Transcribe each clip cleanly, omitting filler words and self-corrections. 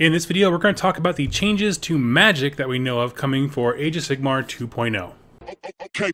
In this video, we're going to talk about the changes to magic that we know of coming for Age of Sigmar 2.0. Okay.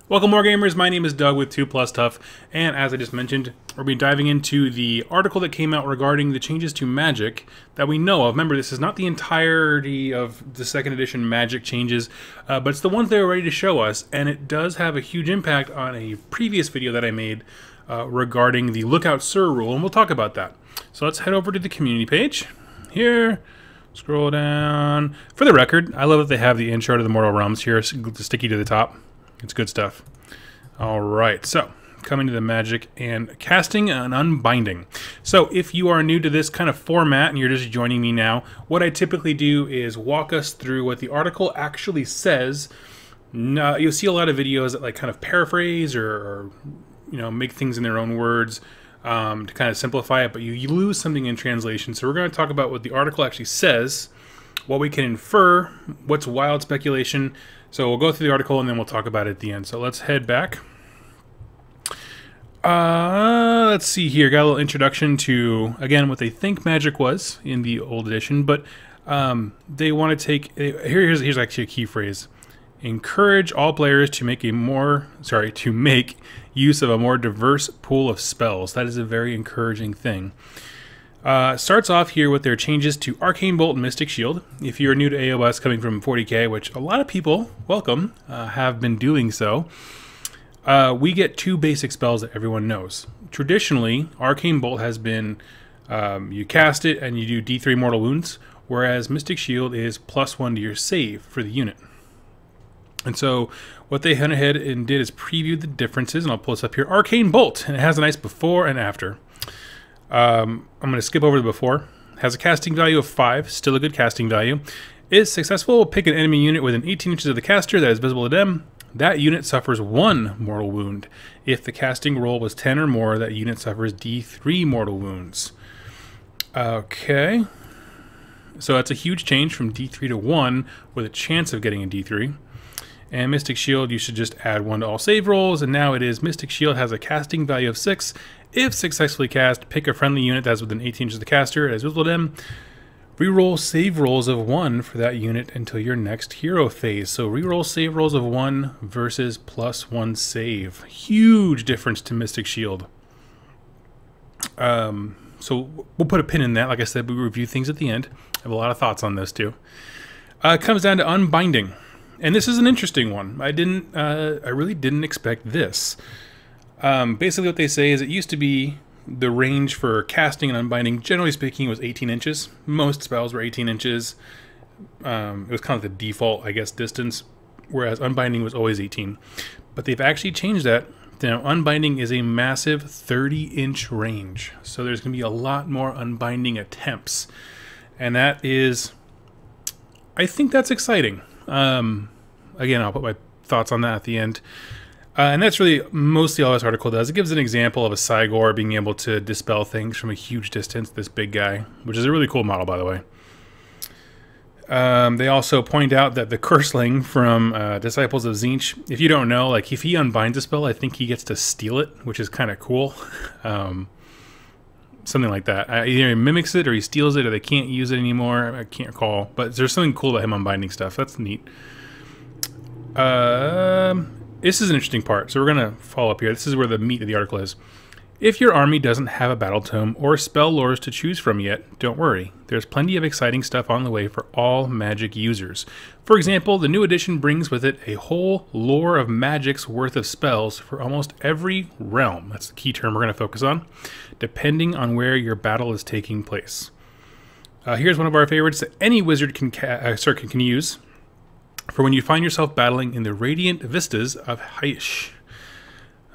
Welcome, more gamers. My name is Doug with 2+Tough, and as I just mentioned, we'll be diving into the article that came out regarding the changes to magic that we know of. Remember, this is not the entirety of the second edition magic changes, but it's the ones they were ready to show us, and it does have a huge impact on a previous video that I made regarding the Lookout Sir rule, and we'll talk about that. So let's head over to the community page here. Scroll down. For the record, I love that they have the intro to the Mortal Realms here, sticky to the top. It's good stuff. All right, so coming to the magic and casting and unbinding. So if you are new to this kind of format and you're just joining me now, what I typically do is walk us through what the article actually says. You'll see a lot of videos that like kind of paraphrase or you know, make things in their own words to kind of simplify it, but you lose something in translation. So we're going to talk about what the article actually says, what we can infer, what's wild speculation. So we'll go through the article and then we'll talk about it at the end. So let's head back. Let's see here. Got a little introduction to, again, what they think magic was in the old edition, but they want to take, here's actually a key phrase. Encourage all players to make use of a more diverse pool of spells. That is a very encouraging thing. Starts off here with their changes to Arcane Bolt and Mystic Shield. If you're new to AOS coming from 40k, which a lot of people, welcome, have been doing so, we get two basic spells that everyone knows. Traditionally, Arcane Bolt has been, you cast it and you do D3 mortal wounds, whereas Mystic Shield is +1 to your save for the unit. And so what they went ahead and did is preview the differences, and I'll pull this up here. Arcane Bolt, and it has a nice before and after. I'm going to skip over the before. Has a casting value of 5, still a good casting value. Is successful, pick an enemy unit within 18 inches of the caster that is visible to them. That unit suffers 1 mortal wound. If the casting roll was 10 or more, that unit suffers D3 mortal wounds. Okay. So that's a huge change from D3 to 1 with a chance of getting a D3. And Mystic Shield, you should just add 1 to all save rolls, and now it is Mystic Shield has a casting value of 6. If successfully cast, pick a friendly unit that's within 18 inches of the caster as visible to them. Reroll save rolls of 1 for that unit until your next hero phase. So reroll save rolls of 1 versus +1 save. Huge difference to Mystic Shield. So we'll put a pin in that. Like I said, we review things at the end. I have a lot of thoughts on this too. It comes down to unbinding. And this is an interesting one. I really didn't expect this. Basically what they say is it used to be the range for casting and unbinding, generally speaking, was 18 inches. Most spells were 18 inches. It was kind of the default, I guess, distance, whereas unbinding was always 18. But they've actually changed that. Now, unbinding is a massive 30-inch range. So there's going to be a lot more unbinding attempts. And that is, I think that's exciting. Again, I'll put my thoughts on that at the end. And that's really mostly all this article does. It gives an example of a Cygor being able to dispel things from a huge distance, this big guy, which is a really cool model, by the way. They also point out that the Curseling from Disciples of Tzeentch, if you don't know, like if he unbinds a spell, I think he gets to steal it, which is kind of cool. Something like that. Either he mimics it or he steals it or they can't use it anymore. I can't recall. But there's something cool about him unbinding stuff. That's neat. This is an interesting part. So we're going to follow up here. This is where the meat of the article is. If your army doesn't have a battle tome or spell lores to choose from yet, don't worry. There's plenty of exciting stuff on the way for all magic users. For example, the new edition brings with it a whole lore of magic's worth of spells for almost every realm. That's the key term we're going to focus on, depending on where your battle is taking place. Here's one of our favorites that any wizard can use for when you find yourself battling in the radiant vistas of Haish.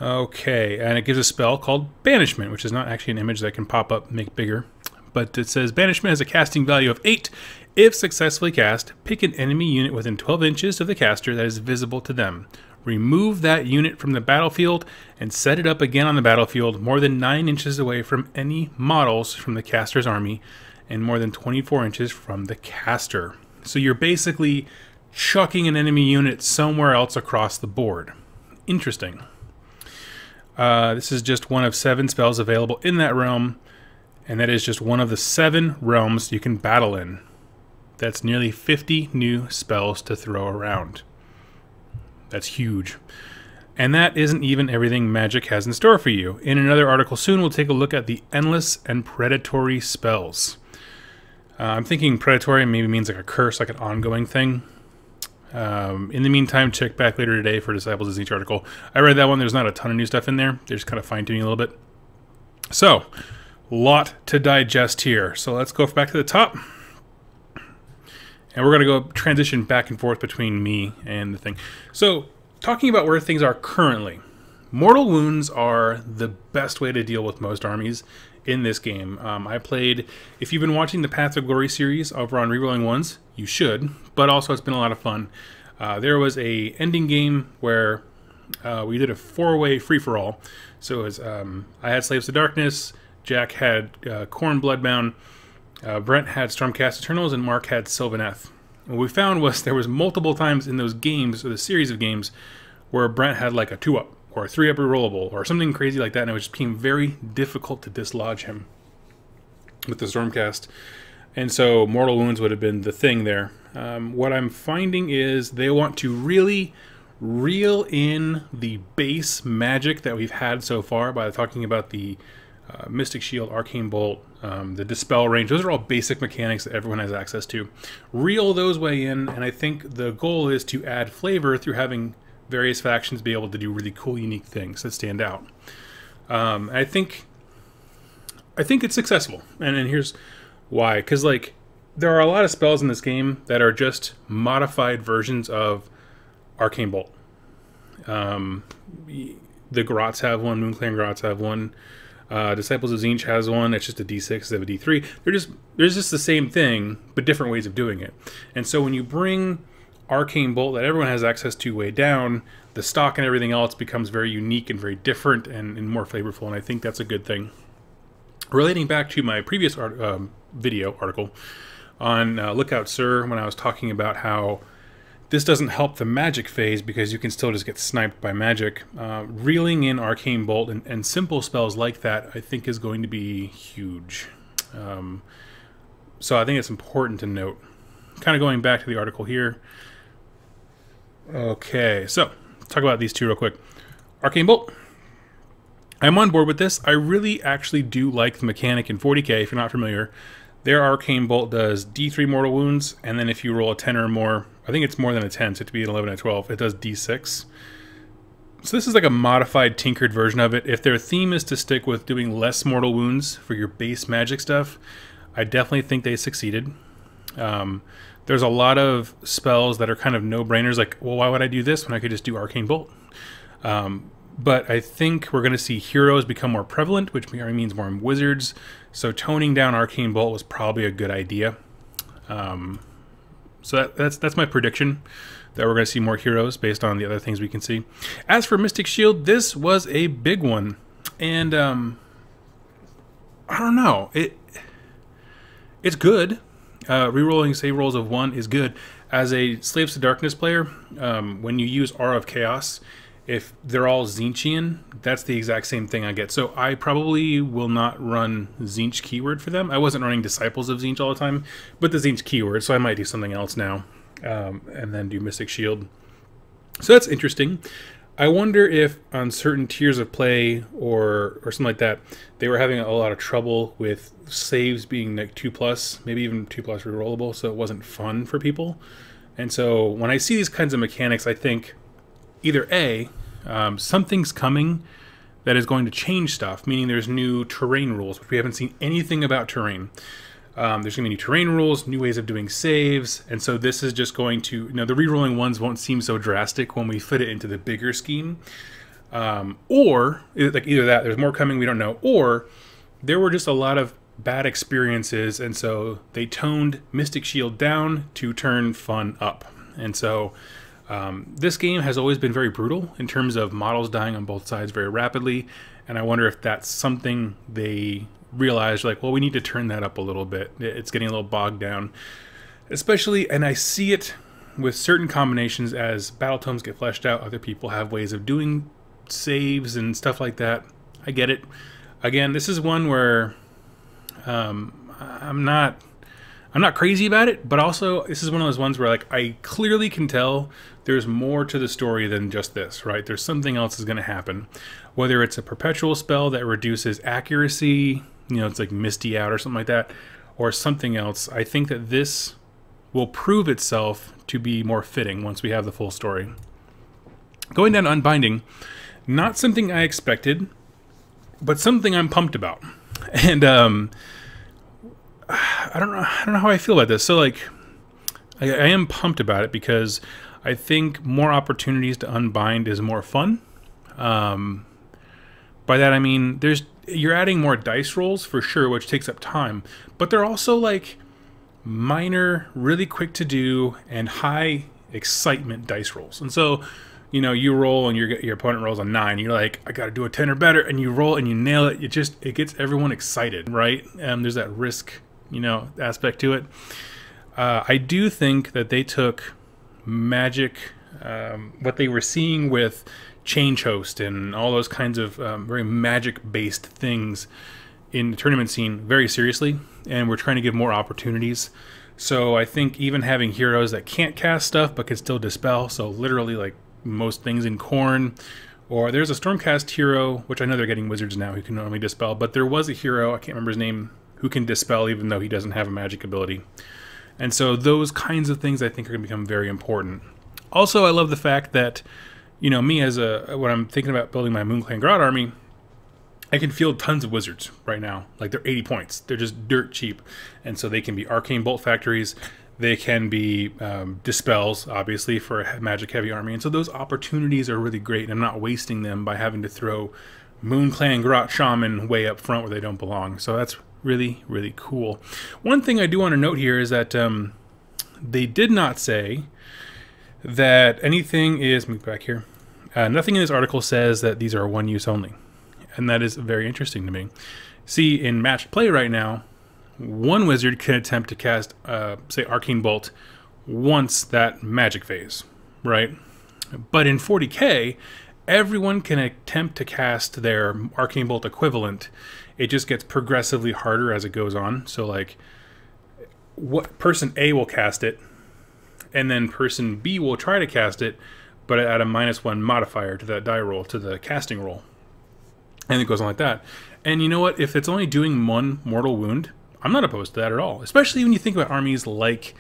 Okay, and it gives a spell called Banishment, which is not actually an image that can pop up and make bigger. But it says Banishment has a casting value of 8. If successfully cast, pick an enemy unit within 12 inches of the caster that is visible to them. Remove that unit from the battlefield and set it up again on the battlefield more than 9 inches away from any models from the caster's army and more than 24 inches from the caster. So you're basically chucking an enemy unit somewhere else across the board. Interesting. This is just one of 7 spells available in that realm, and that is just one of the 7 realms you can battle in. That's nearly 50 new spells to throw around. That's huge. And that isn't even everything Magic has in store for you. In another article soon, we'll take a look at the endless and predatory spells. I'm thinking predatory maybe means like a curse, like an ongoing thing. In the meantime, check back later today for Disciples of Zinch article. I read that one. There's not a ton of new stuff in there. They're just kind of fine-tuning a little bit. So, lot to digest here. So let's go back to the top. And we're going to go transition back and forth between me and the thing. So, talking about where things are currently. Mortal Wounds are the best way to deal with most armies in this game. I played, if you've been watching the Path of Glory series over on Rerolling Ones, you should, but also it's been a lot of fun. There was a ending game where we did a 4-way free-for-all. So it was, I had Slaves to Darkness, Jack had Khorne Bloodbound, Brent had Stormcast Eternals, and Mark had Sylvaneth. What we found was there was multiple times in those games, or the series of games, where Brent had like a 2-up, or a 3-up rerollable, or something crazy like that, and it just became very difficult to dislodge him with the Stormcast. And so Mortal Wounds would have been the thing there. What I'm finding is they want to really reel in the base magic that we've had so far by talking about the Mystic Shield, Arcane Bolt, the Dispel range. Those are all basic mechanics that everyone has access to. Reel those way in, and I think the goal is to add flavor through having various factions be able to do really cool, unique things that stand out. I think it's successful, and here's why. Because like there are a lot of spells in this game that are just modified versions of Arcane Bolt. The Grots have one, Moonclan Grots have one. Disciples of Zinch has one. It's just a D6 instead of a D3. There's just the same thing, but different ways of doing it. And so when you bring Arcane Bolt that everyone has access to way down, the stock and everything else becomes very unique and very different and more flavorful, and I think that's a good thing. Relating back to my previous video article on Lookout Sir, when I was talking about how this doesn't help the magic phase because you can still just get sniped by magic. Reeling in Arcane Bolt and simple spells like that, I think, is going to be huge. So I think it's important to note. Kind of going back to the article here. Okay, so talk about these two real quick. Arcane Bolt. I'm on board with this. I really actually do like the mechanic in 40k, if you're not familiar. Their Arcane Bolt does D3 Mortal Wounds, and then if you roll a 10 or more, I think it's more than a 10, so it to be an 11 or 12, it does D6. So this is like a modified, tinkered version of it. If their theme is to stick with doing less Mortal Wounds for your base magic stuff, I definitely think they succeeded. There's a lot of spells that are kind of no-brainers, like, well, why would I do this when I could just do Arcane Bolt? But I think we're going to see heroes become more prevalent, which means more wizards. So toning down Arcane Bolt was probably a good idea. So that's my prediction, that we're going to see more heroes based on the other things we can see. As for Mystic Shield, this was a big one. And I don't know. It's good. Rerolling save rolls of 1 is good. As a Slaves to Darkness player, when you use Aura of Chaos, if they're all Zinchian, that's the exact same thing I get. So I probably will not run Zinch keyword for them. I wasn't running Disciples of Zinch all the time, but the Zinch keyword, so I might do something else now, and then do Mystic Shield. So that's interesting. I wonder if on certain tiers of play or something like that, they were having a lot of trouble with saves being like 2+, maybe even 2+ rerollable, so it wasn't fun for people. And so when I see these kinds of mechanics, I think either A, something's coming that is going to change stuff, meaning there's new terrain rules, which we haven't seen anything about terrain. There's going to be new terrain rules, new ways of doing saves, and so this is just going to, the rerolling ones won't seem so drastic when we fit it into the bigger scheme. Or, like either that, there's more coming, we don't know, or there were just a lot of bad experiences, and so they toned Mystic Shield down to turn fun up. And so this game has always been very brutal in terms of models dying on both sides very rapidly, and I wonder if that's something they realized, like, well, we need to turn that up a little bit. It's getting a little bogged down, especially, and I see it with certain combinations as battle tomes get fleshed out. Other people have ways of doing saves and stuff like that. I get it. Again, this is one where I'm not crazy about it, but also this is one of those ones where like I clearly can tell there's more to the story than just this, right? There's something else is going to happen, whether it's a perpetual spell that reduces accuracy, you know, it's like Misty Out or something like that, or something else. I think that this will prove itself to be more fitting once we have the full story. Going down to Unbinding, not something I expected, but something I'm pumped about. And I don't know how I feel about this. So like I am pumped about it because I think more opportunities to unbind is more fun. By that I mean you're adding more dice rolls for sure, which takes up time, but they're also like minor, really quick to do and high excitement dice rolls. And so, you know, you roll and your opponent rolls a 9. You're like, I got to do a 10 or better, and you roll and you nail it. It gets everyone excited, right? There's that risk, you know, aspect to it. I do think that they took Magic, what they were seeing with Change Host and all those kinds of very Magic-based things in the tournament scene very seriously, and we're trying to give more opportunities. So I think even having heroes that can't cast stuff but can still dispel, so literally like most things in Khorne, or there's a Stormcast hero, which I know they're getting wizards now who can normally dispel, but there was a hero, I can't remember his name, who can dispel even though he doesn't have a magic ability. And so those kinds of things I think are going to become very important. Also, I love the fact that, you know, me as when I'm thinking about building my Moonclan Grot army, I can field tons of wizards right now. Like, they're 80 points. They're just dirt cheap. And so they can be Arcane Bolt Factories. They can be Dispels, obviously, for a magic-heavy army. And so those opportunities are really great. And I'm not wasting them by having to throw Moonclan Grot Shaman way up front where they don't belong. So that's really, really cool. One thing I do want to note here is that they did not say that anything is... Move back here. Nothing in this article says that these are one use only. And that is very interesting to me. See, in matched play right now, one wizard can attempt to cast, say, Arcane Bolt once that magic phase, right? But in 40k, everyone can attempt to cast their Arcane Bolt equivalent. It just gets progressively harder as it goes on. So, like, person A will cast it, and then person B will try to cast it, but at a -1 modifier to that die roll, to the casting roll. And it goes on like that. And you know what? If it's only doing one mortal wound, I'm not opposed to that at all. Especially when you think about armies like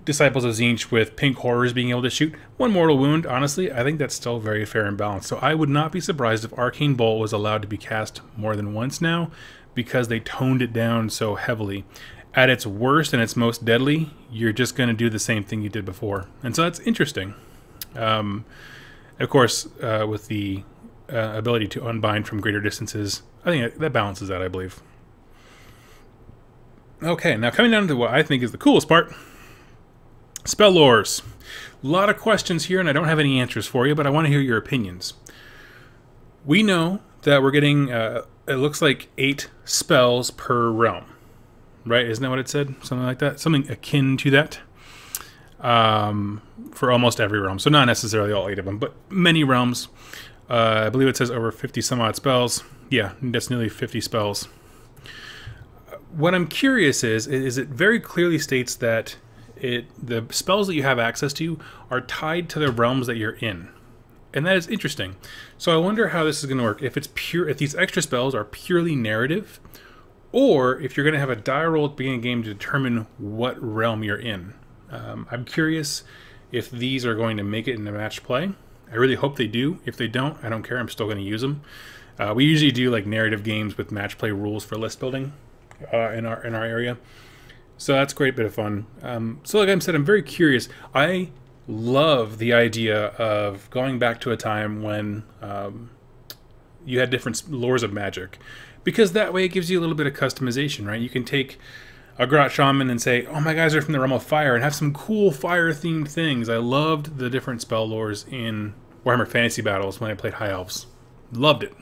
Disciples of Tzeentch with Pink Horrors being able to shoot one mortal wound. Honestly, I think that's still very fair and balanced. So I would not be surprised if Arcane Bolt was allowed to be cast more than once now, because they toned it down so heavily. At its worst and its most deadly, you're just going to do the same thing you did before. And so that's interesting. Of course, with the ability to unbind from greater distances, I think that balances out, I believe. Okay, now coming down to what I think is the coolest part, spell lores. A lot of questions here, and I don't have any answers for you, but I want to hear your opinions. We know that we're getting, it looks like 8 spells per realm, right? Isn't that what it said? Something like that? Something akin to that. For almost every realm. So not necessarily all 8 of them, but many realms. I believe it says over 50 some odd spells. Yeah, that's nearly 50 spells. What I'm curious is it very clearly states that the spells that you have access to are tied to the realms that you're in. And that is interesting. So I wonder how this is going to work. If these extra spells are purely narrative, or if you're going to have a die roll at the beginning of the game to determine what realm you're in. I'm curious if these are going to make it into match play. I really hope they do. If they don't, I don't care. I'm still going to use them. We usually do like narrative games with match play rules for list building in our area. So that's a great bit of fun. So like I said, I'm very curious. I love the idea of going back to a time when you had different lores of magic, because that way it gives you a little bit of customization, right? You can take a Grot Shaman and say, oh, my guys are from the realm of fire, and have some cool fire-themed things. I loved the different spell lores in Warhammer Fantasy Battles when I played High Elves. Loved it.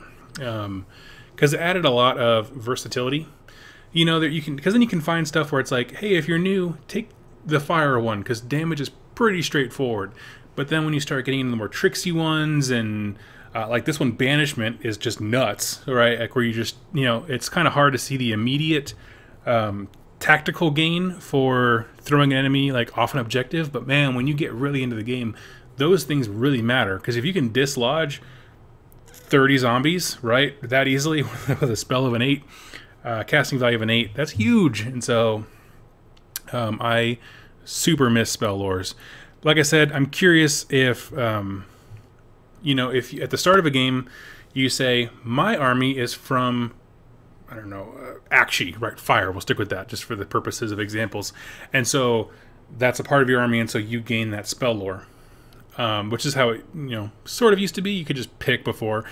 Because it added a lot of versatility. You know, that you can, because then you can find stuff where it's like, hey, if you're new, take the fire one, because damage is pretty straightforward. But then when you start getting into the more tricksy ones, and like this one, Banishment, is just nuts, right? Like where you just, you know, it's kind of hard to see the immediate tactical gain for throwing an enemy like off an objective. But man, when you get really into the game, those things really matter, because if you can dislodge 30 zombies, right, that easily with a spell of an 8, casting value of an 8, that's huge. And so I super miss spell lores. Like I said, I'm curious if you know, if at the start of a game you say my army is from, I don't know, Akshi, right? Fire. We'll stick with that just for the purposes of examples. And so that's a part of your army, and so you gain that spell lore, which is how it, you know, sort of used to be. You could just pick before,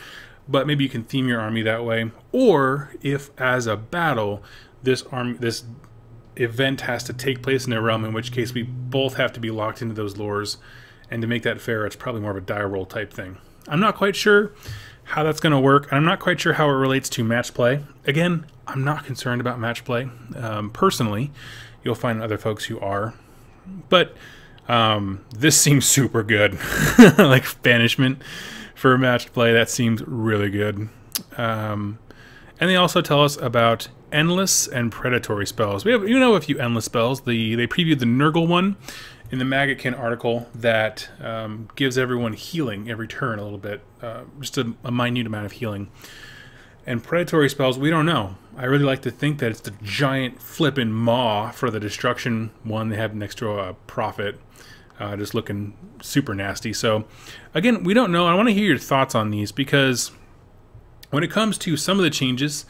but maybe you can theme your army that way. Or if as a battle, this event has to take place in a realm, in which case we both have to be locked into those lores. And to make that fair, it's probably more of a die roll type thing. I'm not quite sure how that's going to work, and I'm not quite sure how it relates to match play. Again, I'm not concerned about match play. Personally, you'll find other folks who are. But this seems super good. Like Banishment for match play, that seems really good. And they also tell us about endless and predatory spells. We have, you know, a few endless spells. They previewed the Nurgle one in the Maggotkin article that gives everyone healing every turn a little bit, just a minute amount of healing. And predatory spells, we don't know. I really like to think that it's the giant flippin' maw for the destruction one they have next to a prophet, just looking super nasty. So again, we don't know. I want to hear your thoughts on these, because when it comes to some of the changes,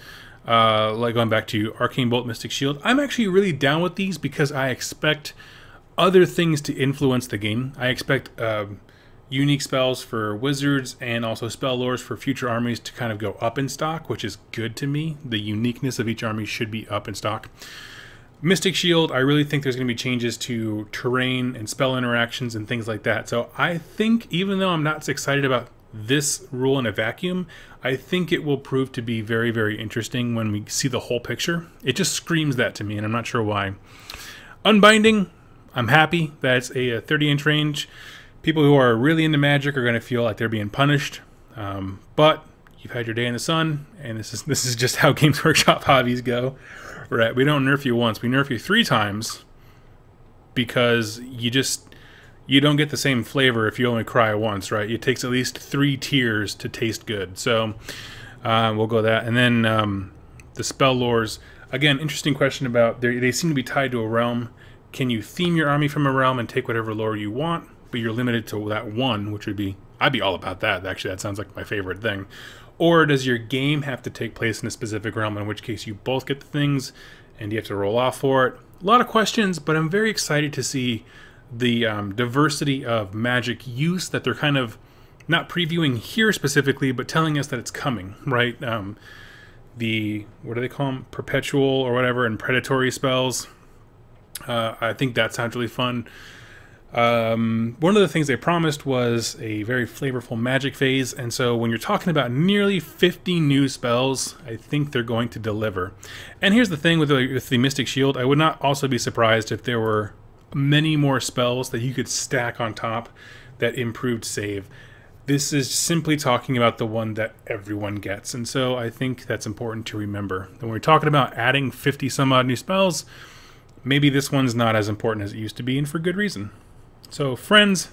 like going back to Arcane Bolt, Mystic Shield, I'm actually really down with these, because I expect other things to influence the game. I expect unique spells for wizards and also spell lores for future armies to kind of go up in stock, which is good to me. The uniqueness of each army should be up in stock. Mystic Shield, I really think there's going to be changes to terrain and spell interactions and things like that. So I think, even though I'm not excited about this rule in a vacuum, I think it will prove to be very, very interesting when we see the whole picture. It just screams that to me, and I'm not sure why. Unbinding, I'm happy that it's a 30-inch range. People who are really into Magic are going to feel like they're being punished. But you've had your day in the sun, and this is just how Games Workshop hobbies go. Right? We don't nerf you once. We nerf you 3 times, because you don't get the same flavor if you only cry once, right? It takes at least 3 tears to taste good. So we'll go that. And then the spell lores. Again, interesting question about, they seem to be tied to a realm. Can you theme your army from a realm and take whatever lore you want, but you're limited to that one, which would be, I'd be all about that. Actually, that sounds like my favorite thing. Or does your game have to take place in a specific realm, in which case you both get the things and you have to roll off for it? A lot of questions, but I'm very excited to see the diversity of Magic use that they're kind of not previewing here specifically, but telling us that it's coming, right? The, what do they call them? Perpetual or whatever, and predatory spells. I think that sounds really fun. One of the things they promised was a very flavorful Magic phase, and so when you're talking about nearly 50 new spells, I think they're going to deliver. And here's the thing with the Mystic Shield, I would not also be surprised if there were many more spells that you could stack on top that improved save. This is simply talking about the one that everyone gets, and so I think that's important to remember. When we're talking about adding 50 some odd new spells, maybe this one's not as important as it used to be, and for good reason. So friends,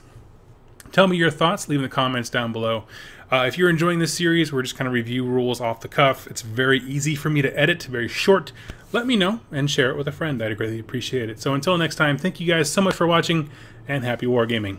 tell me your thoughts, leave in the comments down below. If you're enjoying this series, we're just kind of review rules off the cuff. It's very easy for me to edit, very short. Let me know and share it with a friend. I'd greatly appreciate it. So until next time, thank you guys so much for watching, and happy wargaming.